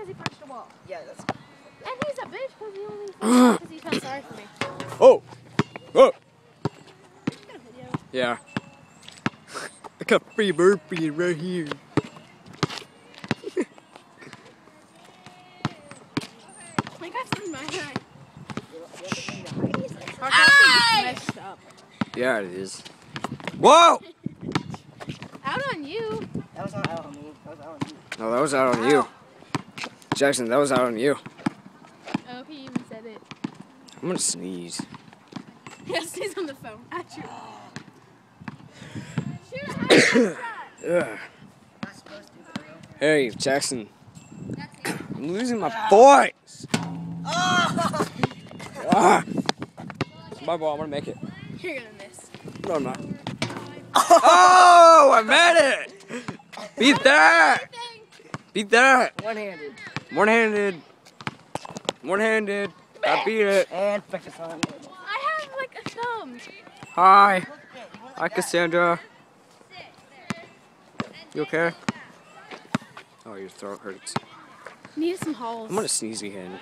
because he punched a wall. Yeah, that's. And he's a bitch because he only because he felt sorry for me. Oh! Oh! Yeah. I got free burpee right here. I got some in my eye. Messed up. Yeah, it is. Whoa! Out on you. That was not out on me. That was out on you. No, that was out on you. Jackson, that was out on you. Oh, he even said it. I'm gonna sneeze. Yeah, sneeze on the phone. Achoo. Shoot, Ugh. Hey, Jackson. I'm losing my voice. Ah. It's my ball. I'm gonna make it. You're gonna miss. No, I'm not. Oh, I made it! Beat that! Beat that! One-handed. One-handed. One-handed. I beat it. And focus on it. I have like a thumb. Hi. Hi, Cassandra. You okay? Oh, your throat hurts. Need some holes. I'm gonna sneeze again.